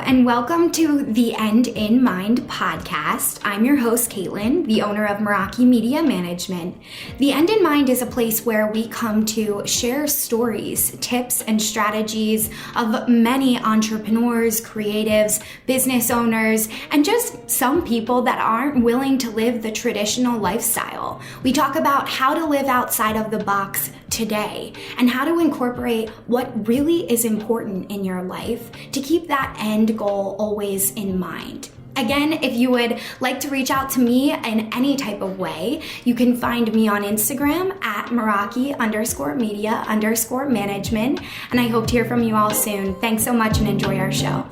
and welcome to the End in Mind podcast. I'm your host, Caitlin, the owner of Meraki Media Management. The End in Mind is a place where we come to share stories, tips, and strategies of many entrepreneurs, creatives, business owners, and just some people that aren't willing to live the traditional lifestyle. We talk about how to live outside of the box today and how to incorporate what really is important in your life to keep that end goal always in mind. Again, if you would like to reach out to me in any type of way, you can find me on Instagram at Meraki_media_management. And I hope to hear from you all soon. Thanks so much and enjoy our show.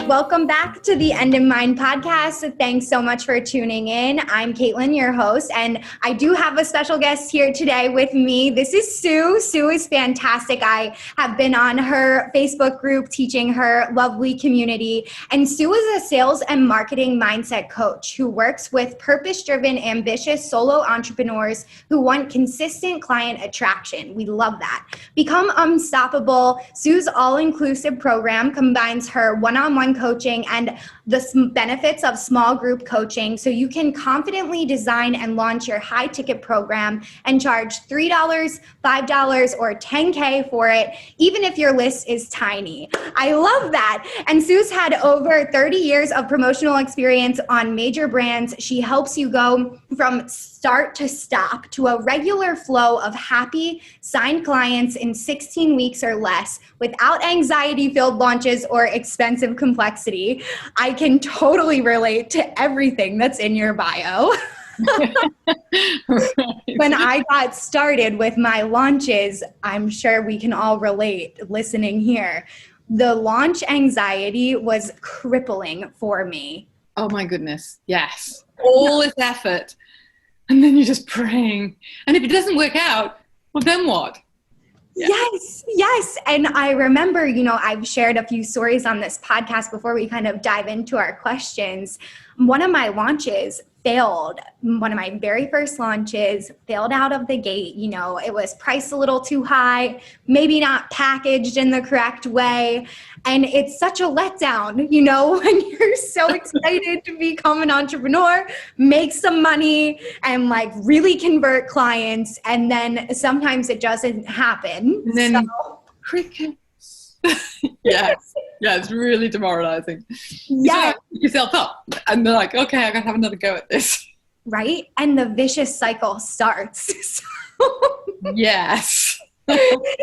Welcome back to the End in Mind podcast. Thanks so much for tuning in. I'm Caitlin, your host, and I do have a special guest here today with me. This is Sue. Sue is fantastic. I have been on her Facebook group teaching her lovely community, and Sue is a sales and marketing mindset coach who works with purpose-driven, ambitious solo entrepreneurs who want consistent client attraction. We love that. Become Unstoppable. Sue's all-inclusive program combines her one-on-one coaching and the benefits of small group coaching so you can confidently design and launch your high ticket program and charge $3, $5, or $10K for it, even if your list is tiny. I love that. And Sue's had over 30 years of promotional experience on major brands. She helps you go from start to stop to a regular flow of happy signed clients in 16 weeks or less without anxiety-filled launches or expensive complexity. I can totally relate to everything that's in your bio. When I got started with my launches, I'm sure we can all relate listening here. The launch anxiety was crippling for me. Oh my goodness. Yes. All this effort. And then you're just praying. And if it doesn't work out, well, then what? Yeah. Yes. And I remember, I've shared a few stories on this podcast before we kind of dive into our questions. One of my launches failed. One of my very first launches failed out of the gate. It was priced a little too high, maybe not packaged in the correct way. And it's such a letdown, when you're so excited to become an entrepreneur, make some money and really convert clients. And then sometimes it doesn't happen. And then crickets. Yes. Yeah, it's really demoralizing. Yeah. You pick yourself up and they're like, okay, I gotta have another go at this. Right? And the vicious cycle starts. Yes.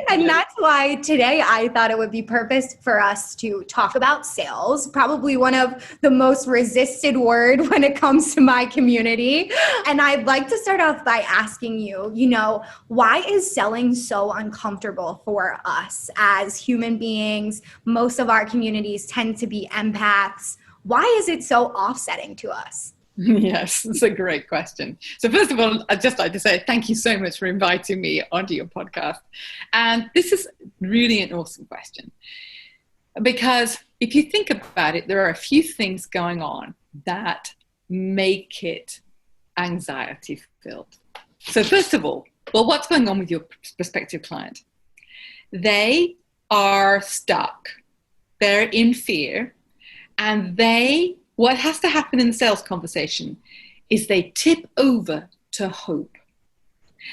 And that's why today I thought it would be perfect for us to talk about sales, probably one of the most resisted word when it comes to my community. And I'd like to start off by asking you, why is selling so uncomfortable for us as human beings? Most of our communities tend to be empaths. Why is it so offsetting to us? Yes, that's a great question. So first of all, I'd just like to say thank you so much for inviting me onto your podcast. And this is really an awesome question. Because if you think about it, there are a few things going on that make it anxiety-filled. So first of all, what's going on with your prospective client? They are stuck. They're in fear. And what has to happen in the sales conversation is they tip over to hope.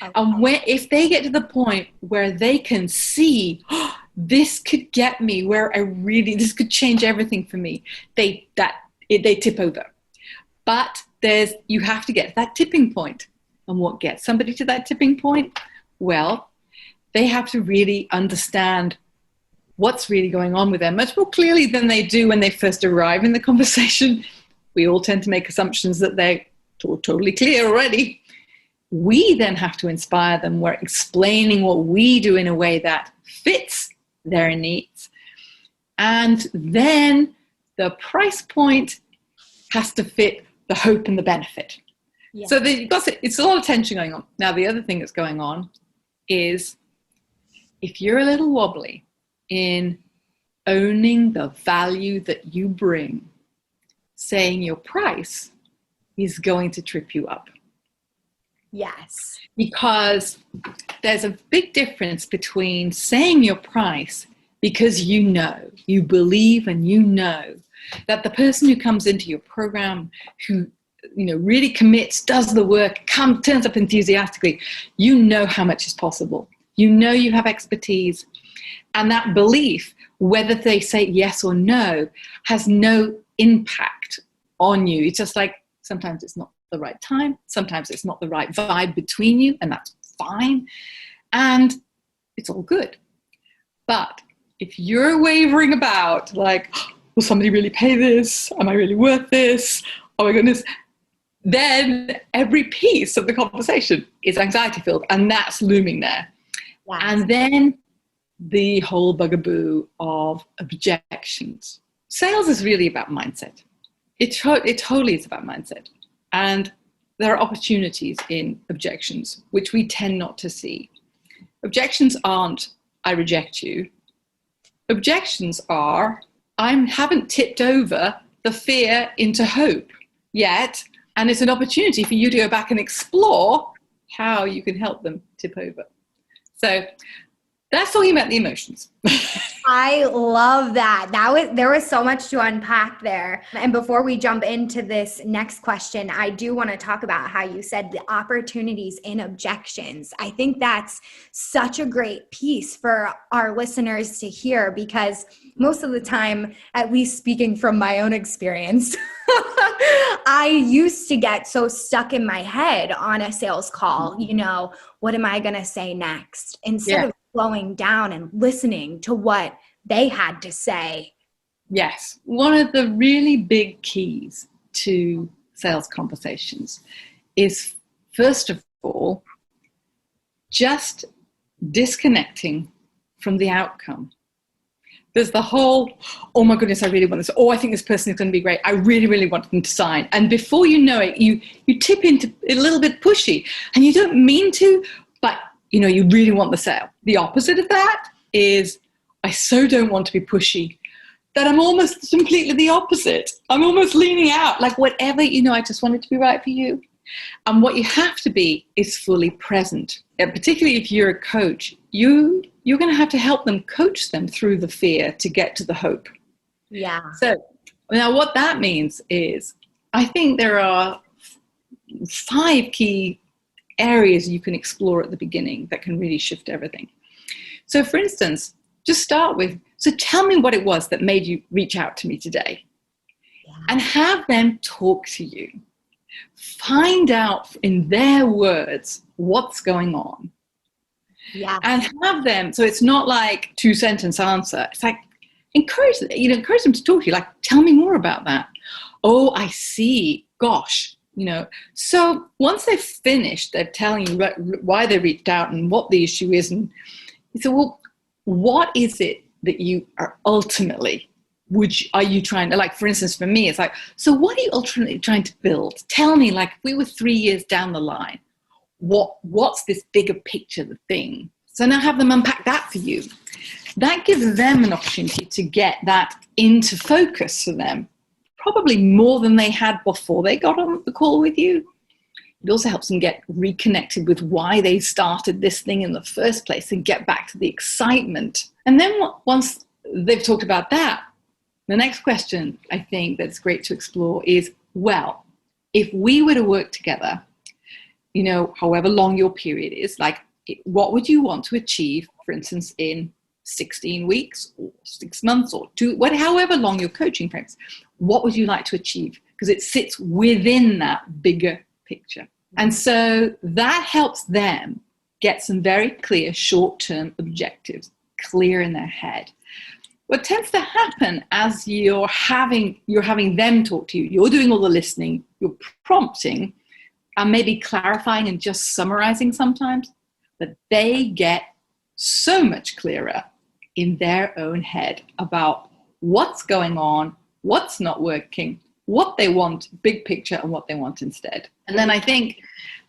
Okay. And if they get to the point where they can see, this could get me this could change everything for me, they tip over. But you have to get to that tipping point. And what gets somebody to that tipping point? Well, they have to really understand what's really going on with them much more clearly than they do when they first arrive in the conversation. We all tend to make assumptions that they're totally clear already. We then have to inspire them. We're explaining what we do in a way that fits their needs. And then the price point has to fit the hope and the benefit. Yeah. So it's a lot of tension going on. Now, the other thing that's going on is if you're a little wobbly in owning the value that you bring, saying your price is going to trip you up. Yes. Because there's a big difference between saying your price because you believe and you know that the person who comes into your program, who really commits, does the work, turns up enthusiastically, you know how much is possible. You know you have expertise. And that belief, whether they say yes or no, has no impact on you. It's just like sometimes it's not the right time, sometimes it's not the right vibe between you, and that's fine. And it's all good. But if you're wavering about, like, will somebody really pay this? Am I really worth this? Oh my goodness. Then every piece of the conversation is anxiety filled, and that's looming there. Yes. And then the whole bugaboo of objections. Sales is really about mindset. It totally is about mindset. And there are opportunities in objections, which we tend not to see. Objections aren't, I reject you. Objections are, I haven't tipped over the fear into hope yet. And it's an opportunity for you to go back and explore how you can help them tip over. So that's talking about the emotions. I love that. There was so much to unpack there. And before we jump into this next question, I do want to talk about how you said the opportunities in objections. I think that's such a great piece for our listeners to hear, because most of the time, at least speaking from my own experience, I used to get so stuck in my head on a sales call, what am I going to say next? Instead of slowing down and listening to what they had to say. Yes. One of the really big keys to sales conversations is, first of all, just disconnecting from the outcome. There's the whole, oh my goodness, I really want this. Oh, I think this person is going to be great. I really, really want them to sign. And before you know it, you tip into a little bit pushy, and you don't mean to, but you really want the sale. The opposite of that is, I so don't want to be pushy that I'm almost completely the opposite. I'm almost leaning out, like whatever, I just want it to be right for you. And what you have to be is fully present. And particularly if you're a coach, you're going to have to help them, coach them through the fear to get to the hope. Yeah. So now what that means is, I think there are 5 key areas you can explore at the beginning that can really shift everything. So for instance, just start with, so tell me what it was that made you reach out to me today. Yeah. And have them talk to you. Find out in their words what's going on. Yeah. And have them, so it's not like 2-sentence answer. It's like, encourage them to talk to you. Like, tell me more about that. Oh, I see. Gosh. So once they've finished, they're telling you why they reached out and what the issue is. And you say, well, what is it that you are ultimately, are you trying to, like, for instance, for me, it's like, so what are you ultimately trying to build? Tell me, like, if we were 3 years down the line, what's this bigger picture, the thing? So now have them unpack that for you. That gives them an opportunity to get that into focus for them, probably more than they had before they got on the call with you. It also helps them get reconnected with why they started this thing in the first place and get back to the excitement. And then once they've talked about that, the next question I think that's great to explore is, well, if we were to work together, however long your period is, like, what would you want to achieve, for instance, in 16 weeks or 6 months or 2, however long your coaching frame is, what would you like to achieve? Because it sits within that bigger picture. And so that helps them get some very clear short-term objectives clear in their head. What tends to happen as you're having them talk to you, you're doing all the listening, you're prompting, and maybe clarifying and just summarizing sometimes, but they get so much clearer in their own head about what's going on, what's not working, what they want, big picture, and what they want instead. And then I think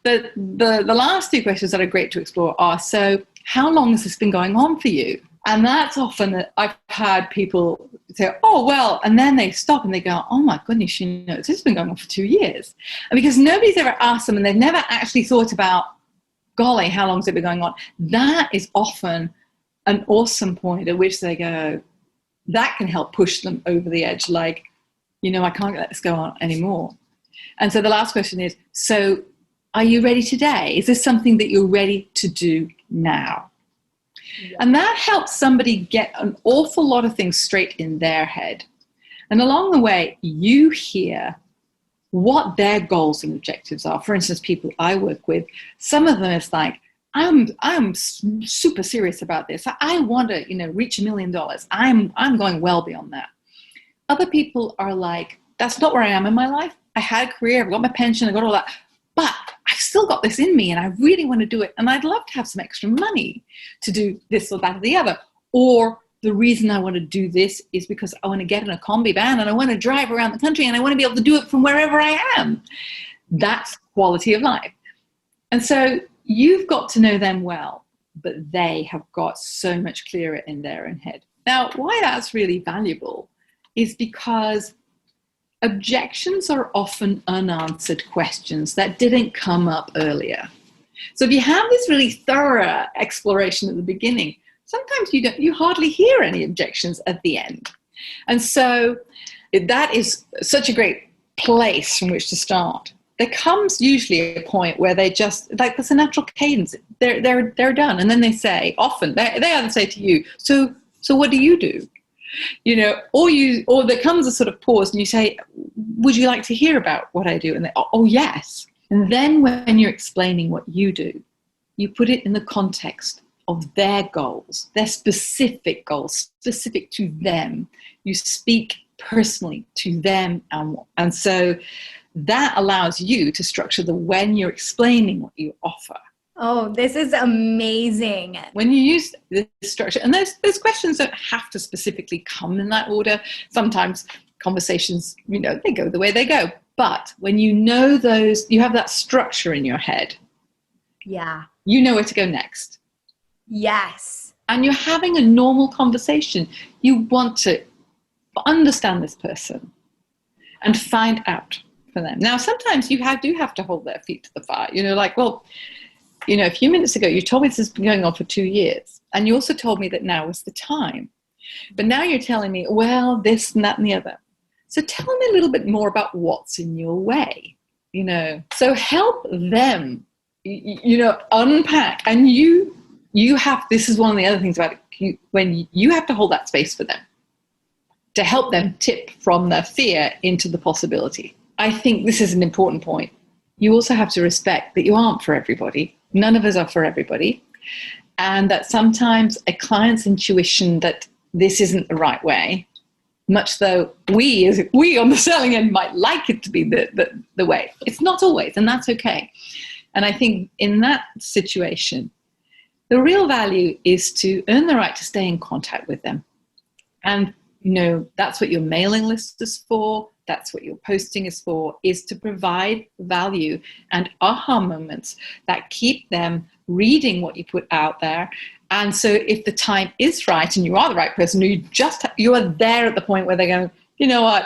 that the last 2 questions that are great to explore are, so how long has this been going on for you? And that's often, I've had people say, oh, well, and then they stop and they go, oh my goodness, this has been going on for 2 years. And because nobody's ever asked them and they've never actually thought about, golly, how long has it been going on? That is often an awesome point at which they go, that can help push them over the edge. Like, I can't let this go on anymore. And so the last question is, so are you ready today? Is this something that you're ready to do now? Yeah. And that helps somebody get an awful lot of things straight in their head. And along the way, you hear what their goals and objectives are. For instance, people I work with, some of them is like, I'm super serious about this. I want to, reach $1 million. I'm going well beyond that. Other people are like, that's not where I am in my life. I had a career, I've got my pension, I've got all that, but I've still got this in me and I really want to do it. And I'd love to have some extra money to do this or that or the other. Or the reason I want to do this is because I want to get in a combi van and I want to drive around the country and I want to be able to do it from wherever I am. That's quality of life. And so you've got to know them well, but they have got so much clearer in their own head. Now, why that's really valuable is because objections are often unanswered questions that didn't come up earlier. So if you have this really thorough exploration at the beginning, sometimes you hardly hear any objections at the end. And so that is such a great place from which to start. There comes usually a point where they just, like, there's a natural cadence. They're done. And then they say, often, they either say to you, so what do you do? Or there comes a sort of pause and you say, would you like to hear about what I do? And they, oh yes. And then when you're explaining what you do, you put it in the context of their goals, their specific goals, specific to them. You speak personally to them. And so that allows you to structure when you're explaining what you offer. Oh, this is amazing. When you use this structure, and those questions don't have to specifically come in that order. Sometimes conversations, they go the way they go. But when you know those, you have that structure in your head. Yeah. You know where to go next. Yes. And you're having a normal conversation. You want to understand this person and find out for them. Now, sometimes you do have to hold their feet to the fire. A few minutes ago, you told me this has been going on for 2 years. And you also told me that now was the time. But now you're telling me, well, this and that and the other. So tell me a little bit more about what's in your way, So help them, unpack. And you have, this is one of the other things about it, when you have to hold that space for them to help them tip from their fear into the possibility. I think this is an important point. You also have to respect that you aren't for everybody. None of us are for everybody. And that sometimes a client's intuition that this isn't the right way, much though we on the selling end might like it to be the way, it's not always, and that's okay. And I think in that situation, the real value is to earn the right to stay in contact with them. And, that's what your mailing list is for. That's what your posting is for, is to provide value and aha moments that keep them reading what you put out there. And so if the time is right and you are the right person, you are there at the point where they're going, you know what,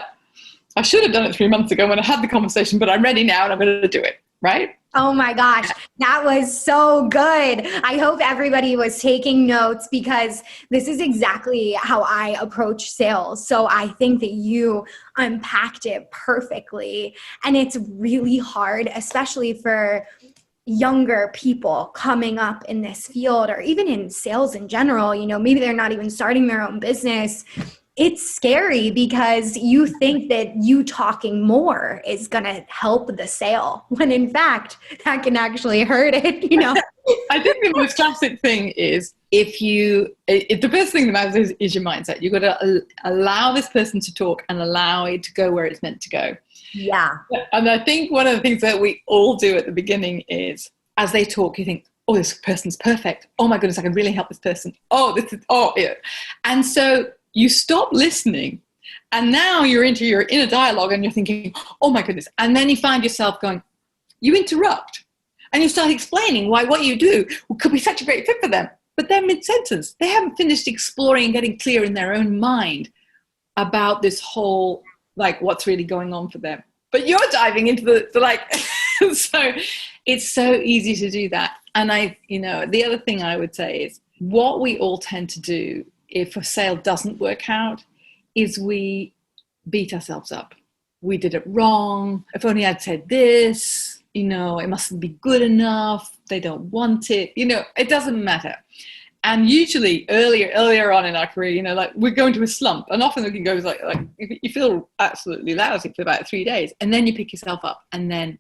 I should have done it 3 months ago when I had the conversation, but I'm ready now and I'm going to do it, right? Oh my gosh, that was so good. I hope everybody was taking notes because this is exactly how I approach sales. So I think that you unpacked it perfectly. And it's really hard, especially for younger people coming up in this field or even in sales in general. Maybe they're not even starting their own business. It's scary because you think that you talking more is going to help the sale, when in fact, that can actually hurt it, I think the most classic thing is if the first thing that matters is your mindset. You've got to allow this person to talk and allow it to go where it's meant to go. Yeah. And I think one of the things that we all do at the beginning is as they talk, you think, oh, this person's perfect. Oh my goodness, I can really help this person. Yeah. And so you stop listening and now you're into your inner dialogue and you're thinking, oh my goodness. And then you find yourself going, you interrupt and you start explaining why what you do could be such a great fit for them. but they're mid-sentence. They haven't finished exploring and getting clear in their own mind about this whole, like, what's really going on for them. But you're diving into the like, so it's so easy to do that. And the other thing I would say is what we all tend to do if a sale doesn't work out is we beat ourselves up. We did it wrong. If only I'd said this, it mustn't be good enough. They don't want it. It doesn't matter. And usually earlier on in our career, like we're going to a slump, and often we can go like you feel absolutely lousy for about 3 days, and then you pick yourself up, and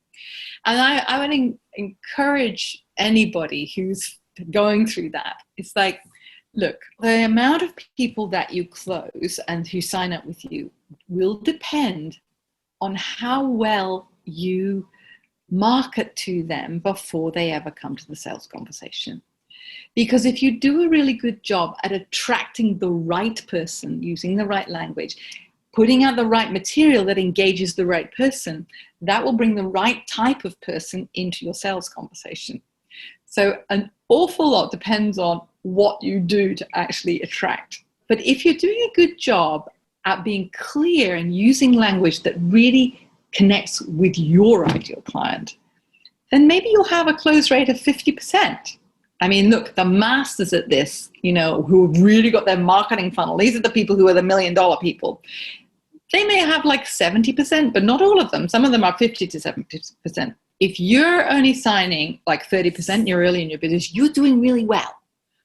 I would encourage anybody who's going through that. It's like, look, the amount of people that you close and who sign up with you will depend on how well you market to them before they ever come to the sales conversation. Because if you do a really good job at attracting the right person, using the right language, putting out the right material that engages the right person, that will bring the right type of person into your sales conversation. So an awful lot depends on what you do to actually attract. But if you're doing a good job at being clear and using language that really connects with your ideal client, then maybe you'll have a close rate of 50%. I mean, look, the masters at this, who have really got their marketing funnel, these are the people who are the $1 million people. They may have like 70%, but not all of them. Some of them are 50 to 70%. If you're only signing like 30%, you're early in your business, you're doing really well.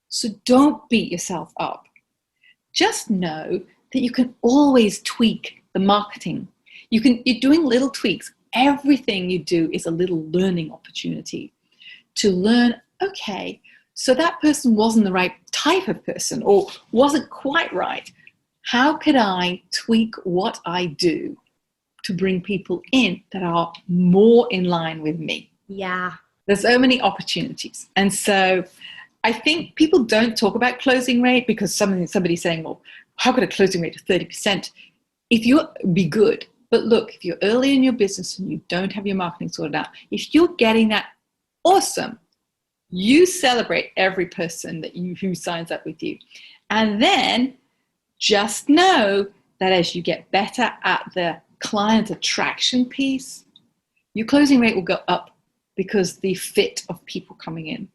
So don't beat yourself up. Just know that you can always tweak the marketing. You're doing little tweaks. Everything you do is a little learning opportunity to learn, okay, so that person wasn't the right type of person or wasn't quite right. How could I tweak what I do to bring people in that are more in line with me? Yeah. There's so many opportunities. And so I think people don't talk about closing rate because somebody's saying, well, how could a closing rate of 30%? If you be good, but look, if you're early in your business and you don't have your marketing sorted out, if you're getting that, awesome. You celebrate every person who signs up with you. And then just know that as you get better at the client attraction piece, your closing rate will go up because the fit of people coming in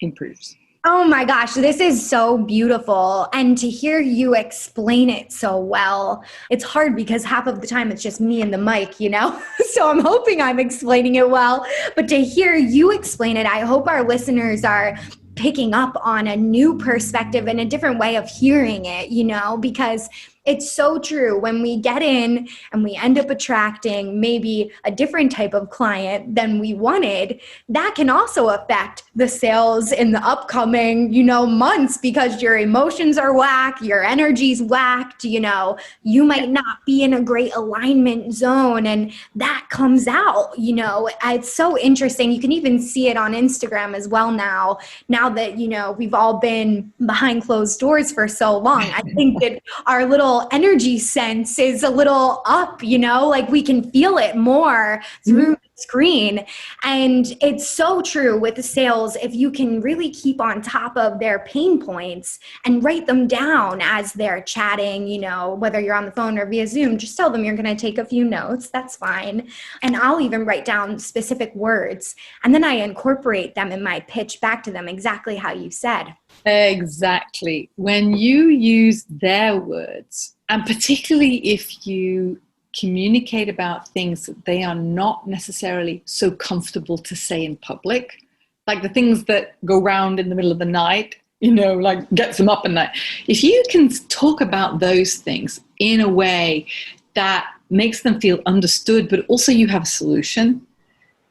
improves. Oh my gosh, this is so beautiful. And to hear you explain it so well, it's hard because half of the time it's just me and the mic, So I'm hoping I'm explaining it well. But to hear you explain it, I hope our listeners are picking up on a new perspective and a different way of hearing it, because it's so true. When we get in and we end up attracting maybe a different type of client than we wanted, that can also affect the sales in the upcoming, months because your emotions are whack, your energy's whacked, you might not be in a great alignment zone, and that comes out, It's so interesting. You can even see it on Instagram as well now that, we've all been behind closed doors for so long. I think that our little energy sense is a little up, like we can feel it more through the screen. And it's so true with the sales. If you can really keep on top of their pain points and write them down as they're chatting, whether you're on the phone or via Zoom, just tell them you're going to take a few notes. That's fine. And I'll even write down specific words. And then I incorporate them in my pitch back to them exactly how you said. Exactly. When you use their words, and particularly if you communicate about things that they are not necessarily so comfortable to say in public, like the things that go round in the middle of the night, like gets them up at night. If you can talk about those things in a way that makes them feel understood, but also you have a solution,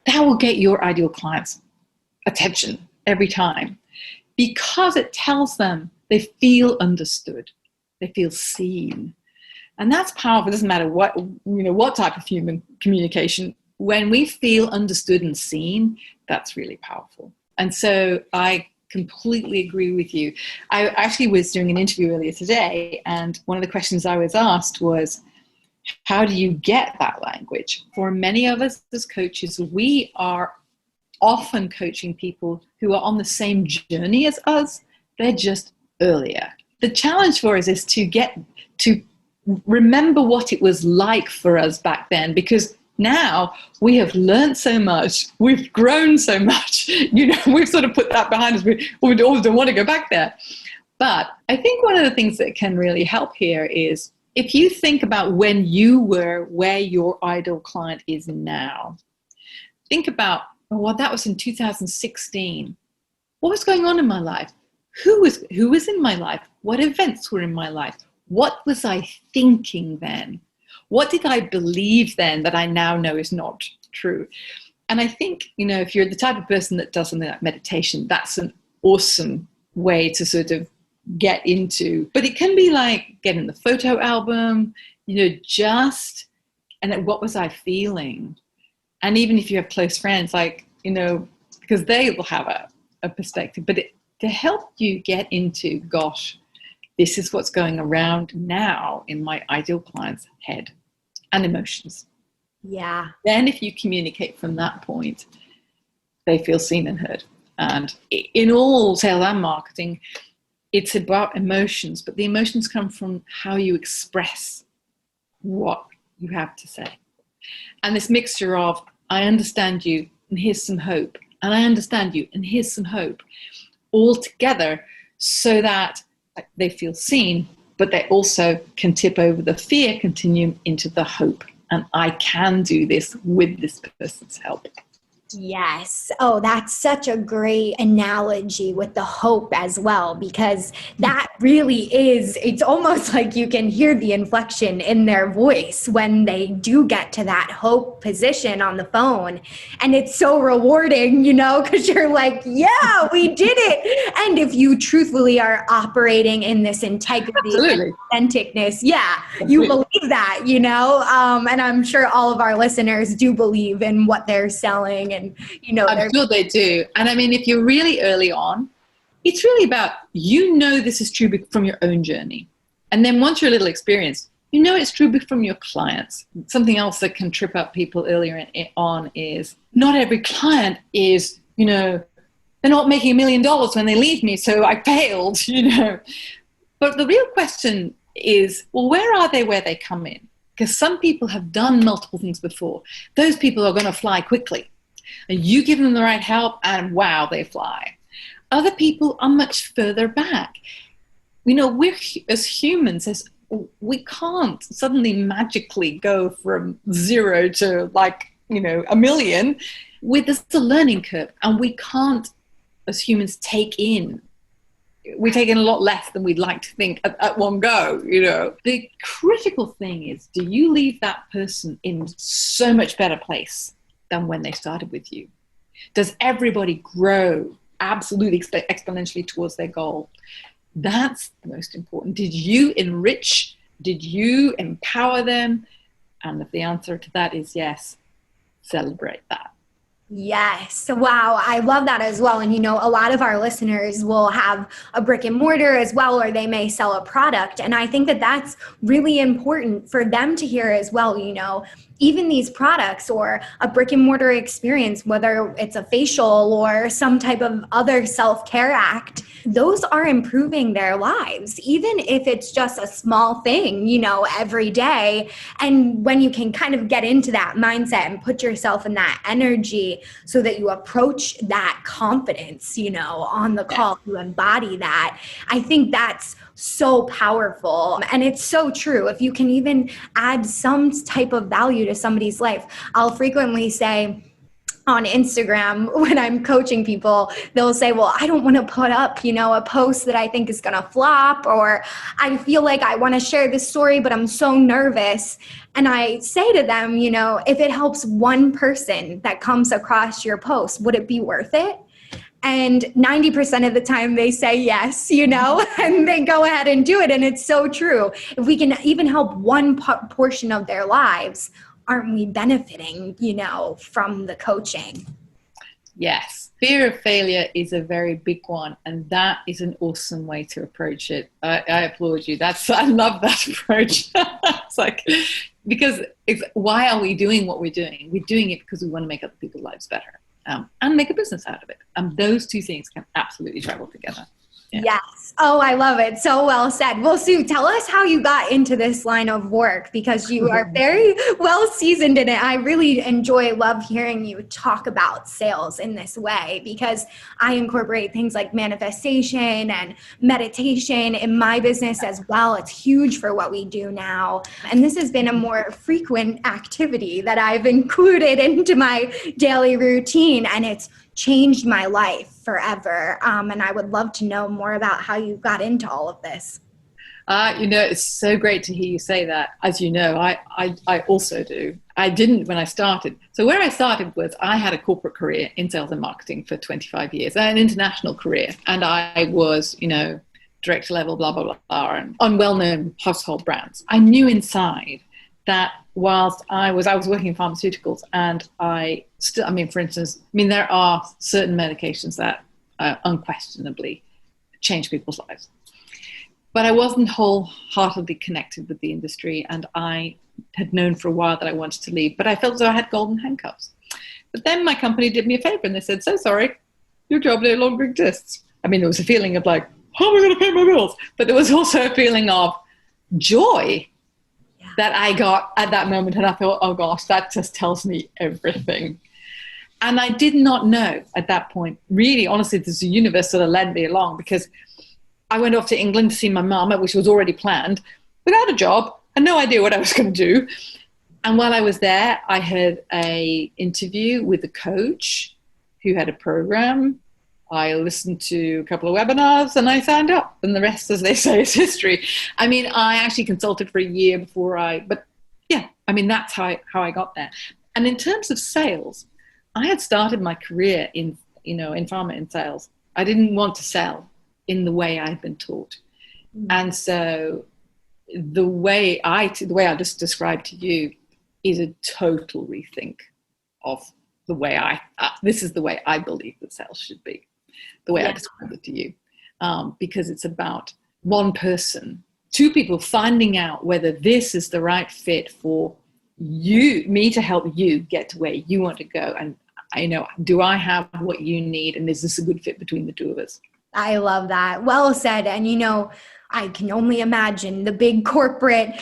that will get your ideal clients' attention every time. Because it tells them they feel understood, they feel seen. And that's powerful. It doesn't matter what type of human communication. When we feel understood and seen, that's really powerful. And so I completely agree with you. I actually was doing an interview earlier today, and one of the questions I was asked was, how do you get that language? For many of us as coaches, we are often coaching people who are on the same journey as us, They're just earlier. The challenge for us is to get to remember what it was like for us back then, because now we have learned so much, we've grown so much, we've sort of put that behind us. We always don't want to go back there. But I think one of the things that can really help here is if you think about when you were where your ideal client is now, think about, well, that was in 2016. What was going on in my life? Who was in my life? What events were in my life? What was I thinking then? What did I believe then that I now know is not true? And I think, if you're the type of person that does something like meditation, that's an awesome way to sort of get into. But it can be like getting the photo album, and what was I feeling? And even if you have close friends, because they will have a perspective, but to help you get into, gosh, this is what's going around now in my ideal client's head and emotions. Yeah. Then if you communicate from that point, they feel seen and heard. And in all sales and marketing, it's about emotions, but the emotions come from how you express what you have to say. And this mixture of, I understand you, and here's some hope, and I understand you, and here's some hope, all together so that they feel seen, but they also can tip over the fear continuum into the hope. And I can do this with this person's help. Yes. Oh, that's such a great analogy with the hope as well, because that really is, it's almost like you can hear the inflection in their voice when they do get to that hope position on the phone. And it's so rewarding, because you're like, yeah, we did it. And if you truthfully are operating in this integrity Absolutely. and authenticness, yeah, you believe that, and I'm sure all of our listeners do believe in what they're selling. And I'm sure they do. And I mean, if you're really early on, it's really about, this is true from your own journey. And then once you're a little experienced, it's true from your clients. Something else that can trip up people earlier on is not every client is, they're not making $1 million when they leave me, so I failed, But the real question is, well, where are they where they come in? Because some people have done multiple things before. Those people are going to fly quickly. And you give them the right help and wow, they fly. Other people are much further back. We're as humans, we can't suddenly magically go from 0 to 1 million. There's a learning curve, and we can't, as humans, take in. We take in a lot less than we'd like to think at one go, The critical thing is, do you leave that person in so much better place than when they started with you? Does everybody grow absolutely exponentially towards their goal? That's the most important. Did you enrich? Did you empower them? And if the answer to that is yes, celebrate that. Yes. Wow. I love that as well. And, a lot of our listeners will have a brick and mortar as well, or they may sell a product. And I think that that's really important for them to hear as well. Even these products or a brick and mortar experience, whether it's a facial or some type of other self-care act, those are improving their lives, even if it's just a small thing, every day. And when you can kind of get into that mindset and put yourself in that energy so that you approach that confidence, on the call, you embody that. I think that's so powerful. And it's so true. If you can even add some type of value to somebody's life, I'll frequently say, on Instagram, when I'm coaching people, they'll say, well, I don't want to put up, a post that I think is going to flop, or I feel like I want to share this story, but I'm so nervous. And I say to them, if it helps one person that comes across your post, would it be worth it? And 90% of the time they say yes, and they go ahead and do it. And it's so true. If we can even help one portion of their lives, aren't we benefiting, from the coaching? Yes. Fear of failure is a very big one. And that is an awesome way to approach it. I applaud you. I love that approach. It's why are we doing what we're doing? We're doing it because we want to make other people's lives better. And make a business out of it. Those two things can absolutely travel together. Yes. Oh, I love it. So well said. Well, Sue, tell us how you got into this line of work because you are very well seasoned in it. I really love hearing you talk about sales in this way because I incorporate things like manifestation and meditation in my business as well. It's huge for what we do now. And this has been a more frequent activity that I've included into my daily routine, and it's changed my life forever. And I would love to know more about how you got into all of this. It's so great to hear you say that. As you know, I also do. I didn't when I started. So where I started was I had a corporate career in sales and marketing for 25 years, an international career. And I was, director level, blah, blah, blah, blah, and on well-known household brands. I knew inside that whilst I was working in pharmaceuticals, and for instance, there are certain medications that unquestionably change people's lives. But I wasn't wholeheartedly connected with the industry, and I had known for a while that I wanted to leave, but I felt as though I had golden handcuffs. But then my company did me a favor and they said, "So sorry, your job no longer exists." There was a feeling of like, how am I going to pay my bills? But there was also a feeling of joy that I got at that moment. And I thought, oh gosh, that just tells me everything. And I did not know at that point, really, honestly, the universe sort of led me along, because I went off to England to see my mum, which was already planned, without a job and no idea what I was going to do. And while I was there, I had an interview with a coach who had a program. I listened to a couple of webinars and I signed up, and the rest, as they say, is history. I actually consulted for a year before that's how I got there. And in terms of sales, I had started my career in pharma in sales. I didn't want to sell in the way I'd been taught. Mm-hmm. And so the way I just described to you is a total rethink of the way this is the way I believe that sales should be. The way I described it to you, because it's about one person, two people finding out whether this is the right fit for me to help you get to where you want to go. And do I have what you need? And is this a good fit between the two of us? I love that. Well said. And I can only imagine the big corporate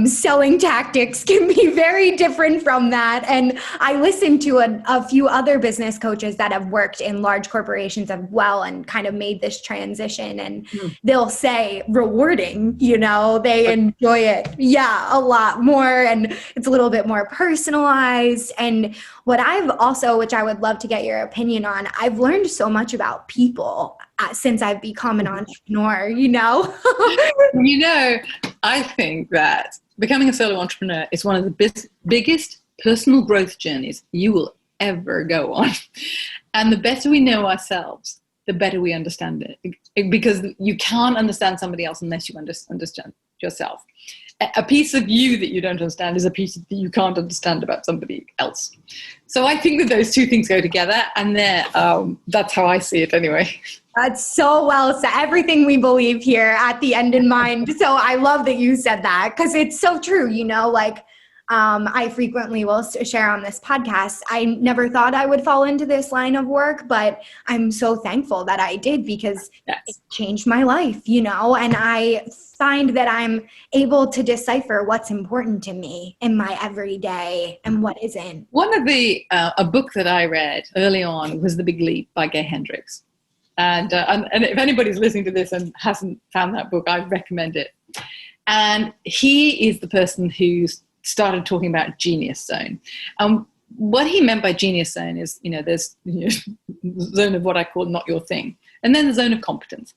selling tactics can be very different from that. And I listened to a few other business coaches that have worked in large corporations as well and kind of made this transition. And they'll say rewarding, they enjoy it. Yeah, a lot more. And it's a little bit more personalized. And what I've also, which I would love to get your opinion on, I've learned so much about people since I've become an entrepreneur, I think that becoming a solo entrepreneur is one of the biggest personal growth journeys you will ever go on. And the better we know ourselves, the better we understand it. Because you can't understand somebody else unless you understand yourself. A piece of you that you don't understand is a piece that you can't understand about somebody else. So I think that those two things go together, and that's how I see it anyway. That's so well said. Everything we believe here at the End in Mind. So I love that you said that, because it's so true. I frequently will share on this podcast. I never thought I would fall into this line of work, but I'm so thankful that I did, because it changed my life, and I find that I'm able to decipher what's important to me in my everyday and what isn't. One of a book that I read early on was The Big Leap by Gay Hendricks. And if anybody's listening to this and hasn't found that book, I recommend it. And he is the person who's started talking about genius zone. What he meant by genius zone is, there's the zone of what I call not your thing, and then the zone of competence.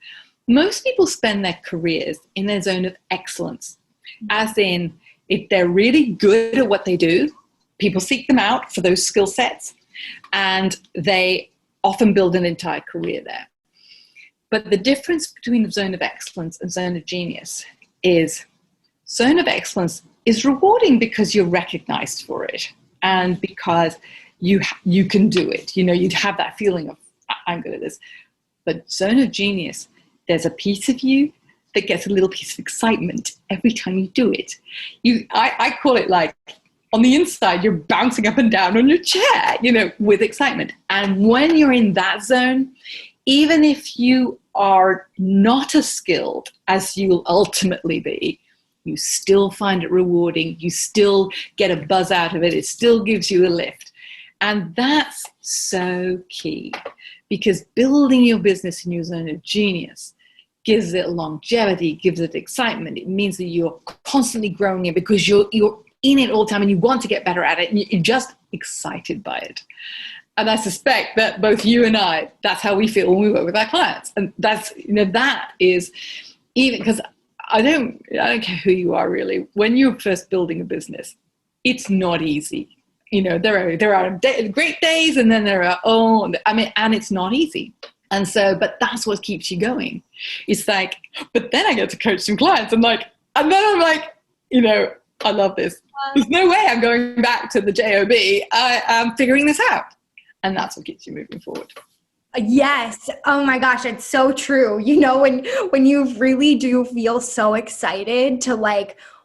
Most people spend their careers in their zone of excellence, as in, if they're really good at what they do, people seek them out for those skill sets, and they often build an entire career there. But the difference between the zone of excellence and zone of genius is zone of excellence is rewarding because you're recognized for it and because you can do it. You'd have that feeling of, I'm good at this. But zone of genius, there's a piece of you that gets a little piece of excitement every time you do it. I call it like, on the inside, you're bouncing up and down on your chair, with excitement. And when you're in that zone, even if you are not as skilled as you'll ultimately be, you still find it rewarding. You still get a buzz out of it. It still gives you a lift. And that's so key, because building your business in your zone of genius gives it longevity, gives it excitement. It means that you're constantly growing it because you're in it all the time and you want to get better at it and you're just excited by it. And I suspect that both you and I, that's how we feel when we work with our clients. And that's, that is, even because I don't care who you are really, when you're first building a business, it's not easy. There are great days and then there are, and it's not easy. And so, but that's what keeps you going. It's like, but then I get to coach some clients. And then I'm like, I love this. There's no way I'm going back to the job. I am figuring this out. And that's what keeps you moving forward. Yes. Oh my gosh, it's so true. When you really do feel so excited to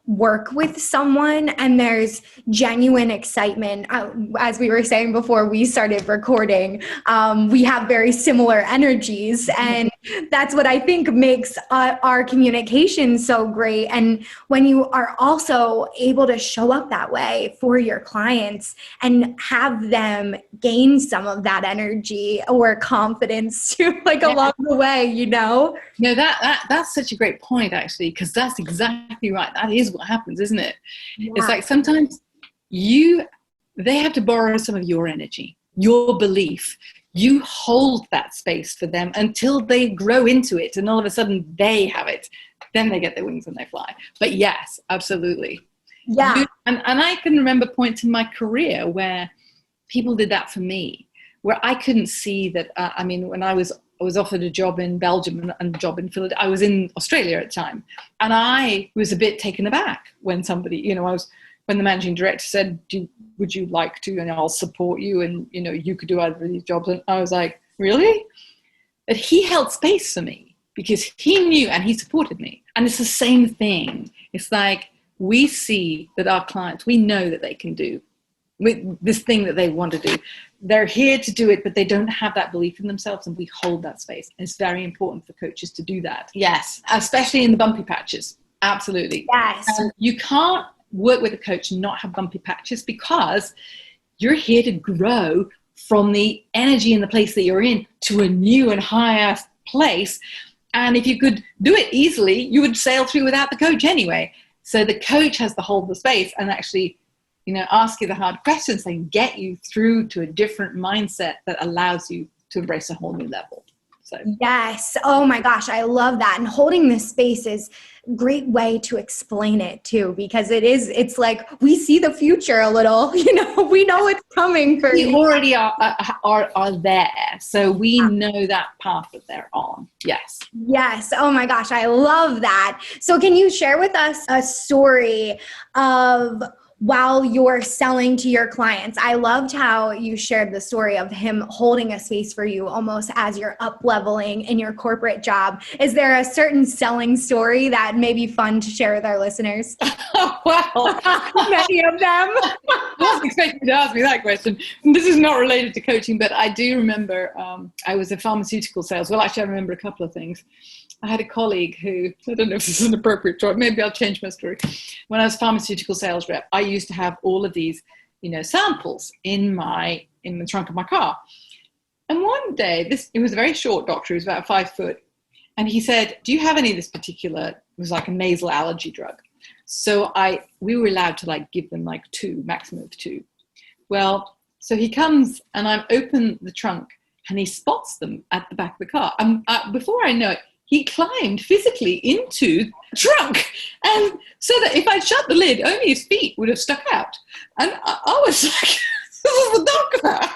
work with someone and there's genuine excitement. As we were saying before we started recording, we have very similar energies, and that's what I think makes our communication so great. And when you are also able to show up that way for your clients and have them gain some of that energy or confidence too, along the way, No, that's such a great point, actually, because that's exactly right. That is what happens, isn't it? Yeah. It's like sometimes they have to borrow some of your energy, your belief. You hold that space for them until they grow into it, and all of a sudden they have it. Then they get their wings and they fly. But yes, absolutely. Yeah. And I can remember points in my career where people did that for me, where I couldn't see that. When I was offered a job in Belgium and a job in Philadelphia. I was in Australia at the time. And I was a bit taken aback when somebody, when the managing director said, would you like to, and I'll support you, and, you could do either of these jobs. And I was like, really? But he held space for me because he knew and he supported me. And it's the same thing. It's like we see that our clients, we know that they can do with this thing that they want to do. They're here to do it, but they don't have that belief in themselves, and we hold that space. And it's very important for coaches to do that. Yes, especially in the bumpy patches. Absolutely. Yes. You can't work with a coach and not have bumpy patches, because you're here to grow from the energy in the place that you're in to a new and higher place. And if you could do it easily, you would sail through without the coach anyway. So the coach has to hold the space and actually ask you the hard questions and get you through to a different mindset that allows you to embrace a whole new level. So yes. Oh my gosh, I love that. And holding this space is a great way to explain it too, because it's like we see the future a little, we know it's coming for we you. already are there. So we know that path that they're on. Yes. Yes. Oh my gosh, I love that. So can you share with us a story of while you're selling to your clients? I loved how you shared the story of him holding a space for you almost as you're up-leveling in your corporate job. Is there a certain selling story that may be fun to share with our listeners? Well, many of them. I wasn't expecting you to ask me that question. This is not related to coaching, but I do remember I was a pharmaceutical sales. Well, actually, I remember a couple of things. I had a colleague who, I don't know if this is an appropriate choice, maybe I'll change my story. When I was a pharmaceutical sales rep, I used to have all of these, samples in the trunk of my car. And one day, it was a very short doctor, he was about 5 foot. And he said, do you have any of this particular, it was like a nasal allergy drug. So we were allowed to give them 2, maximum of 2. Well, so he comes and I open the trunk and he spots them at the back of the car. And before I know it, he climbed physically into the trunk. And so that if I'd shut the lid, only his feet would have stuck out. And I was like, this is the doctor.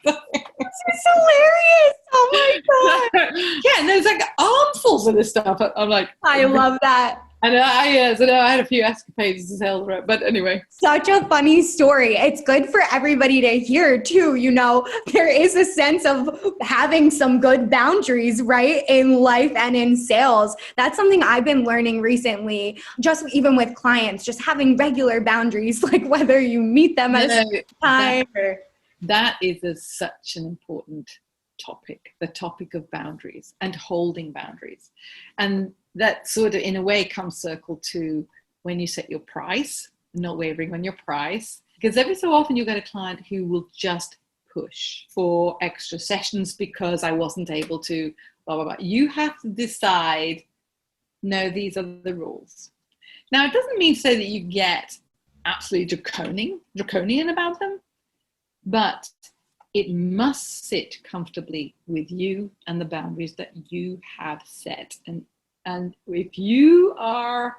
This is hilarious. Oh my God. Yeah, and there's armfuls of this stuff. I'm like, I love that. And I had a few escapades as a sales rep, but anyway. Such a funny story. It's good for everybody to hear too. There is a sense of having some good boundaries, right, in life and in sales. That's something I've been learning recently, just even with clients, just having regular boundaries, whether you meet them at a time. That is such an important topic, the topic of boundaries and holding boundaries. And that sort of, in a way, comes circle to when you set your price, not wavering on your price. Because every so often you get a client who will just push for extra sessions because I wasn't able to, blah, blah, blah. You have to decide, no, these are the rules. Now, it doesn't mean to say that you get absolutely draconian about them, but it must sit comfortably with you and the boundaries that you have set. And if you are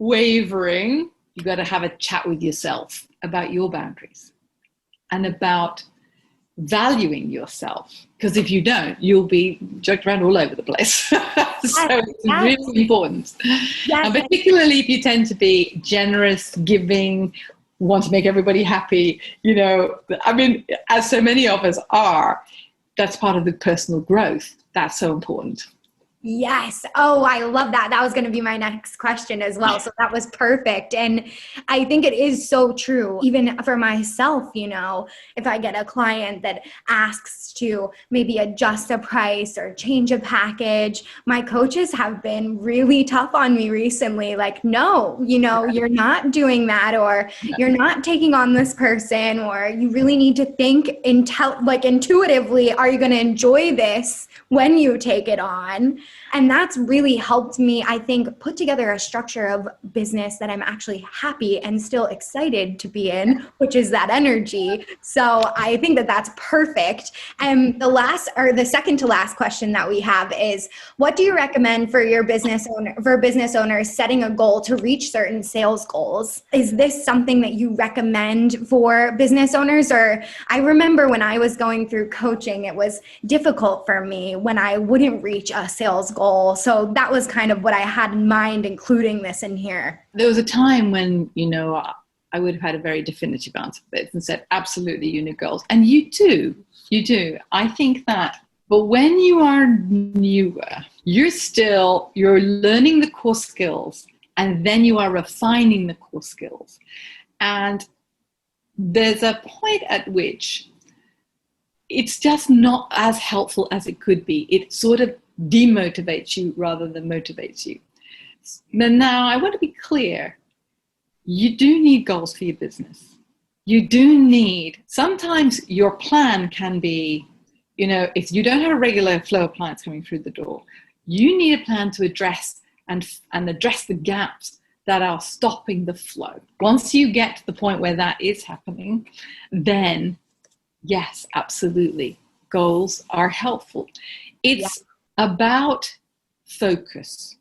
wavering, you got to have a chat with yourself about your boundaries and about valuing yourself. Because if you don't, you'll be jerked around all over the place. So it's really important. And particularly if you tend to be generous, giving, want to make everybody happy, I mean, as so many of us are, that's part of the personal growth. That's so important. Yes. Oh, I love that. That was going to be my next question as well. So that was perfect. And I think it is so true. Even for myself, if I get a client that asks to maybe adjust a price or change a package, my coaches have been really tough on me recently. Like, no, you're not doing that, or you're not taking on this person, or you really need to think intuitively, are you going to enjoy this when you take it on? And that's really helped me, I think, put together a structure of business that I'm actually happy and still excited to be in, which is that energy. So I think that that's perfect. And the second to last question that we have is, what do you recommend for business owners setting a goal to reach certain sales goals? Is this something that you recommend for business owners? Or I remember when I was going through coaching, it was difficult for me when I wouldn't reach a sales goal. So that was kind of what I had in mind, including this in here. There was a time when, I would have had a very definitive answer for this and said, absolutely, you need goals. And you do. I think that, but when you are newer, you're learning the core skills, and then you are refining the core skills. And there's a point at which it's just not as helpful as it could be. It sort of demotivates you rather than motivates you. But now I want to be clear. You do need goals for your business. You do need, sometimes your plan can be, if you don't have a regular flow of clients coming through the door, you need a plan to address and address the gaps that are stopping the flow. Once you get to the point where that is happening, then yes, absolutely, goals are helpful. It's about focus.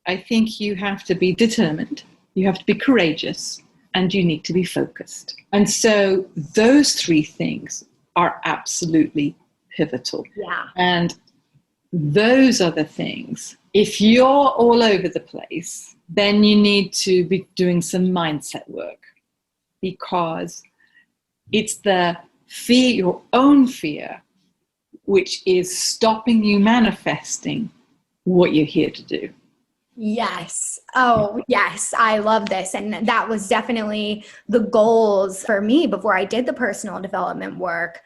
I think you have to be determined, you have to be courageous, and you need to be focused. And so those three things are absolutely pivotal. Yeah. And those are the things. If you're all over the place, then you need to be doing some mindset work, because it's the fear, your own fear, which is stopping you manifesting what you're here to do. Yes. Oh, yes. I love this. And that was definitely the goals for me before I did the personal development work.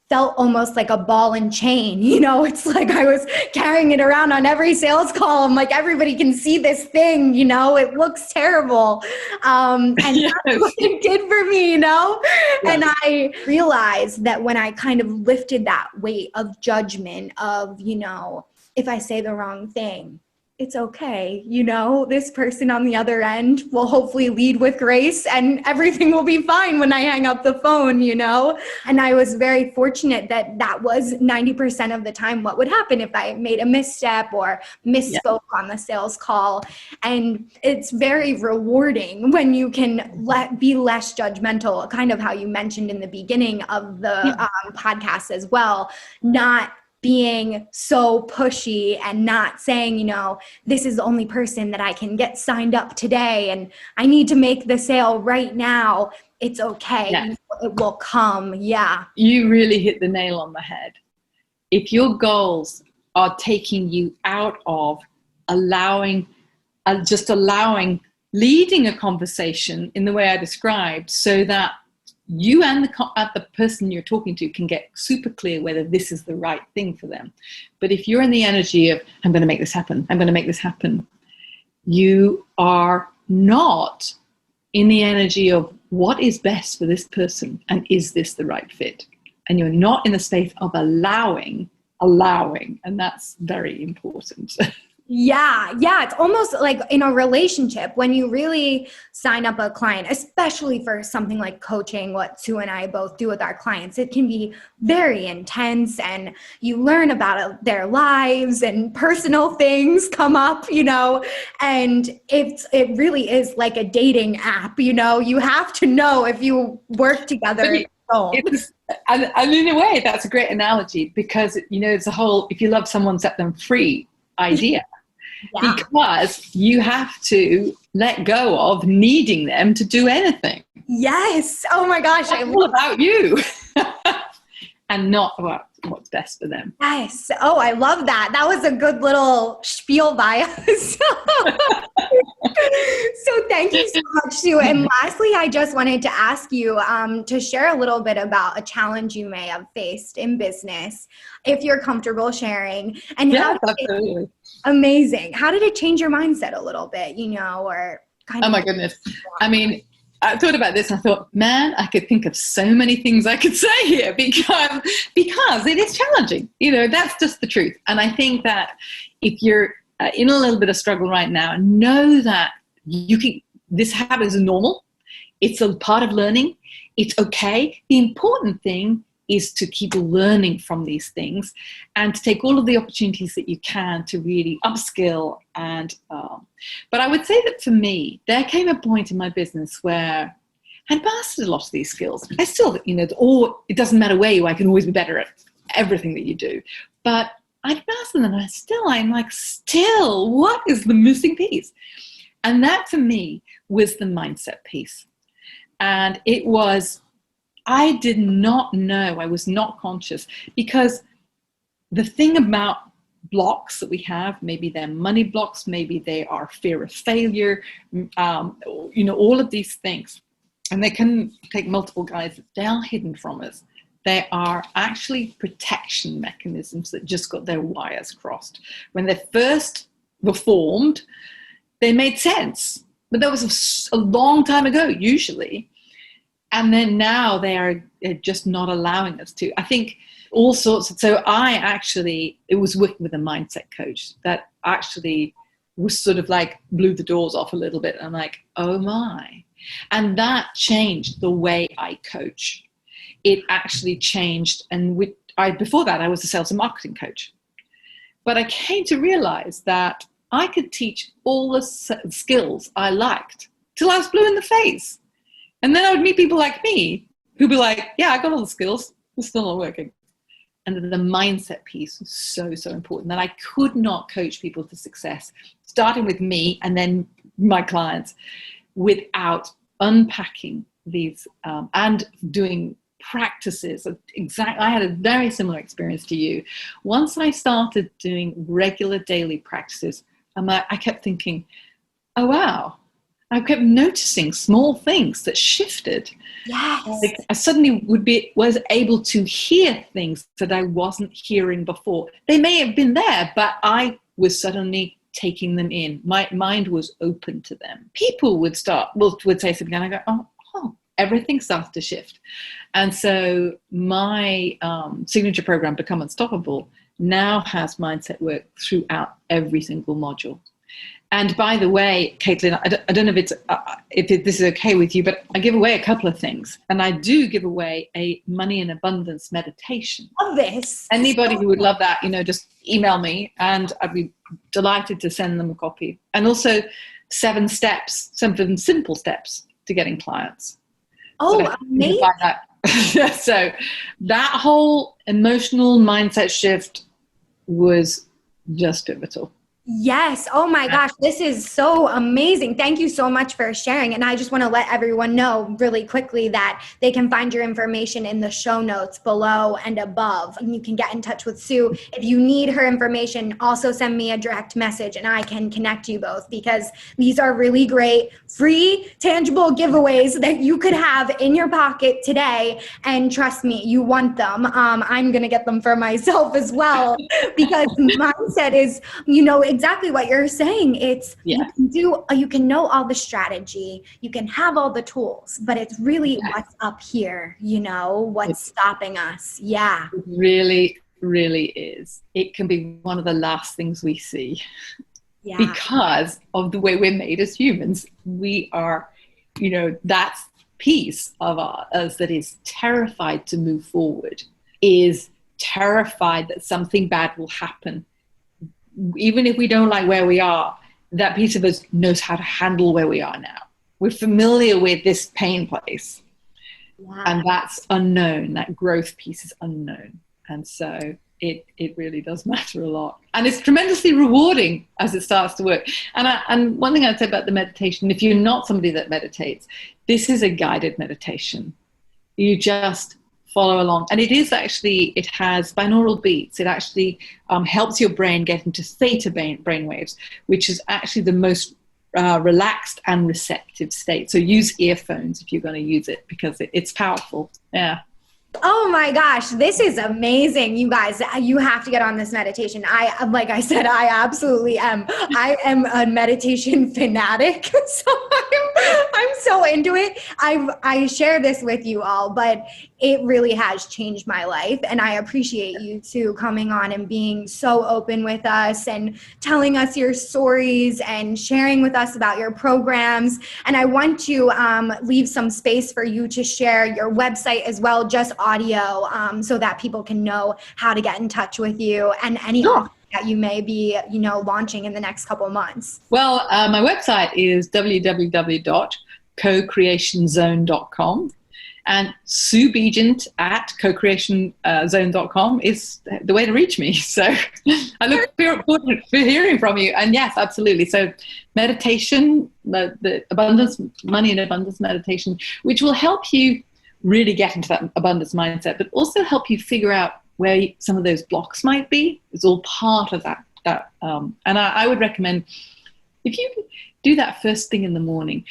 Felt almost like a ball and chain. It's like I was carrying it around on every sales call. I'm like, everybody can see this thing, it looks terrible. And Yes. That's what it did for me, Yes. And I realized that when I kind of lifted that weight of judgment of, if I say the wrong thing, it's okay. This person on the other end will hopefully lead with grace and everything will be fine when I hang up the phone, And I was very fortunate that was 90% of the time what would happen if I made a misstep or misspoke on the sales call. And it's very rewarding when you can be less judgmental, kind of how you mentioned in the beginning of the podcast as well, not being so pushy and not saying, this is the only person that I can get signed up today and I need to make the sale right now. It's okay. Yes. It will come. Yeah. You really hit the nail on the head. If your goals are taking you out of leading a conversation in the way I described, so that you and the person you're talking to can get super clear whether this is the right thing for them. But if you're in the energy of, I'm going to make this happen, I'm going to make this happen, you are not in the energy of what is best for this person and is this the right fit? And you're not in the space of allowing, and that's very important. Yeah, it's almost like in a relationship when you really sign up a client, especially for something like coaching, what Sue and I both do with our clients. It can be very intense and you learn about their lives and personal things come up, and it really is like a dating app, you have to know if you work together. And in a way, that's a great analogy because, it's a whole, if you love someone, set them free idea. Yeah. Because you have to let go of needing them to do anything. Yes. Oh my gosh. It's all about you and not about what's best for them. Yes. Oh, I love that. That was a good little spiel by us. So thank you so much, Sue. And lastly, I just wanted to ask you to share a little bit about a challenge you may have faced in business, if you're comfortable sharing. And absolutely. Amazing. How did it change your mindset a little bit, or kind of? Oh my goodness. I mean, I thought about this and I thought, man, I could think of so many things I could say here because it is challenging. That's just the truth. And I think that if you're in a little bit of struggle right now, know that this habit is normal. It's a part of learning. It's okay. The important thing is to keep learning from these things and to take all of the opportunities that you can to really upskill. But I would say that for me, there came a point in my business where I'd mastered a lot of these skills. I still, it doesn't matter where you are, I can always be better at everything that you do. But I'd mastered them and I'm like, what is the missing piece? And that for me was the mindset piece. And it was, I did not know, I was not conscious, because the thing about blocks that we have, maybe they're money blocks, maybe they are fear of failure, all of these things, and they can take multiple guises. They are hidden from us. They are actually protection mechanisms that just got their wires crossed. When they first were formed, they made sense, but that was a long time ago, usually. And then now they are just not allowing us to. I think all sorts of, it was working with a mindset coach that actually was sort of like blew the doors off a little bit. I'm like, oh my. And that changed the way I coach. It actually changed. And before that, I was a sales and marketing coach. But I came to realize that I could teach all the skills I liked till I was blue in the face. And then I would meet people like me who'd be like, yeah, I got all the skills, it's still not working. And the mindset piece was so, so important that I could not coach people to success, starting with me and then my clients, without unpacking these and doing practices. I had a very similar experience to you. Once I started doing regular daily practices, I kept thinking, oh, wow. I kept noticing small things that shifted. Yes. Like I suddenly was able to hear things that I wasn't hearing before. They may have been there, but I was suddenly taking them in. My mind was open to them. People would say something and I go, oh, everything starts to shift. And so my signature program, Become Unstoppable, now has mindset work throughout every single module. And by the way, Caitlin, I don't know if this is okay with you, but I give away a couple of things. And I do give away a money and abundance meditation. Love this. Anybody who would love that, just email me and I'd be delighted to send them a copy. And also 7 simple steps to getting clients. Oh, amazing. So that whole emotional mindset shift was just pivotal. Yes. Oh my gosh. This is so amazing. Thank you so much for sharing. And I just want to let everyone know really quickly that they can find your information in the show notes below and above. And you can get in touch with Sue. If you need her information, also send me a direct message and I can connect you both, because these are really great, free, tangible giveaways that you could have in your pocket today. And trust me, you want them. I'm going to get them for myself as well, because mindset is, exactly what you're saying. It's you can know all the strategy, you can have all the tools, but it's really what's up here, what's stopping us. Yeah. It really, really is. It can be one of the last things we see because of the way we're made as humans. We are, that piece of us that is terrified to move forward, is terrified that something bad will happen. Even if we don't like where we are, that piece of us knows how to handle where we are now. We're familiar with this pain place. Yeah. And that's unknown. That growth piece is unknown. And so it really does matter a lot. And it's tremendously rewarding as it starts to work. And one thing I'd say about the meditation, if you're not somebody that meditates, this is a guided meditation. You just follow along. And it has binaural beats. It actually helps your brain get into theta brain waves, which is actually the most relaxed and receptive state. So use earphones if you're going to use it, because it's powerful. Yeah. Oh my gosh, this is amazing. You guys, you have to get on this meditation. Like I said, I absolutely am. I am a meditation fanatic. So I'm so into it. I share this with you all, but it really has changed my life. And I appreciate you two coming on and being so open with us and telling us your stories and sharing with us about your programs. And I want to leave some space for you to share your website as well, just audio, so that people can know how to get in touch with you and any offers that you may be, launching in the next couple of months. Well, my website is www.cocreationzone.com. And Sue Begent at cocreationzone.com is the way to reach me. So I look forward to hearing from you. And yes, absolutely. So meditation, the abundance, money and abundance meditation, which will help you really get into that abundance mindset, but also help you figure out where some of those blocks might be. It's all part of that. And I would recommend, if you do that first thing in the morning,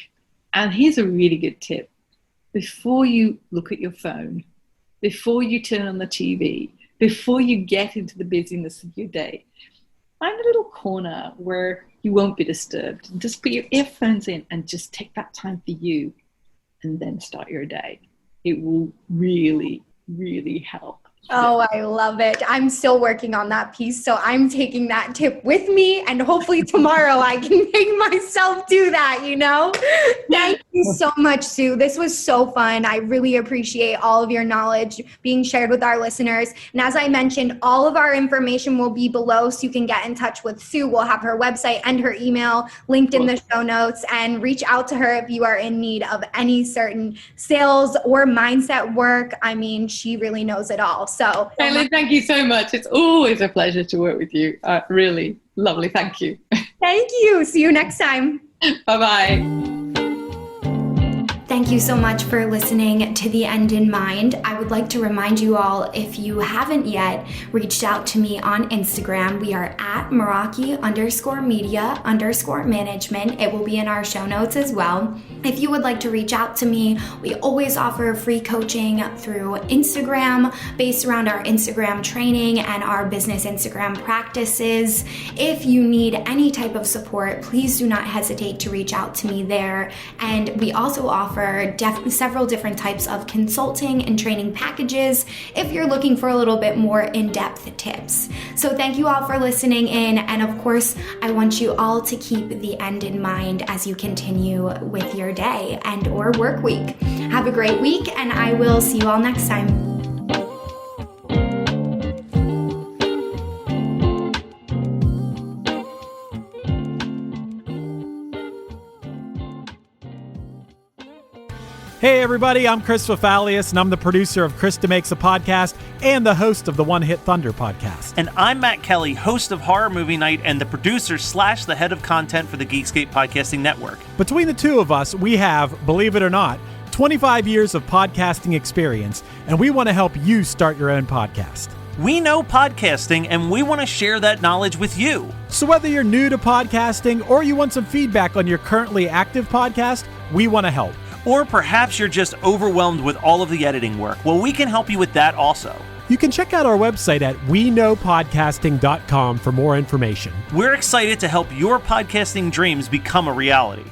and here's a really good tip: before you look at your phone, before you turn on the TV, before you get into the busyness of your day, find a little corner where you won't be disturbed. Just put your earphones in and just take that time for you, and then start your day. It will really, really help. Oh, I love it. I'm still working on that piece. So I'm taking that tip with me, and hopefully tomorrow I can make myself do that, Thank you so much, Sue. This was so fun. I really appreciate all of your knowledge being shared with our listeners. And as I mentioned, all of our information will be below, so you can get in touch with Sue. We'll have her website and her email linked in the show notes, and reach out to her if you are in need of any certain sales or mindset work. I mean, she really knows it all. So Caitlin, thank you so much. It's always a pleasure to work with you. Really lovely. Thank you. Thank you. See you next time. Bye-bye. Thank you so much for listening to The End in Mind. I would like to remind you all, if you haven't yet reached out to me on Instagram, we are at Meraki_media_management. It will be in our show notes as well. If you would like to reach out to me, we always offer free coaching through Instagram based around our Instagram training and our business Instagram practices. If you need any type of support, please do not hesitate to reach out to me there. And we also offer several different types of consulting and training packages if you're looking for a little bit more in-depth tips. So thank you all for listening in, and of course, I want you all to keep the end in mind as you continue with your day and or work week. Have a great week, and I will see you all next time. Hey everybody, I'm Chris Fafalius, and I'm the producer of Krista Makes a Podcast and the host of the One Hit Thunder podcast. And I'm Matt Kelly, host of Horror Movie Night and the producer / the head of content for the Geekscape Podcasting Network. Between the two of us, we have, believe it or not, 25 years of podcasting experience, and we want to help you start your own podcast. We know podcasting, and we want to share that knowledge with you. So whether you're new to podcasting or you want some feedback on your currently active podcast, we want to help. Or perhaps you're just overwhelmed with all of the editing work. Well, we can help you with that also. You can check out our website at weknowpodcasting.com for more information. We're excited to help your podcasting dreams become a reality.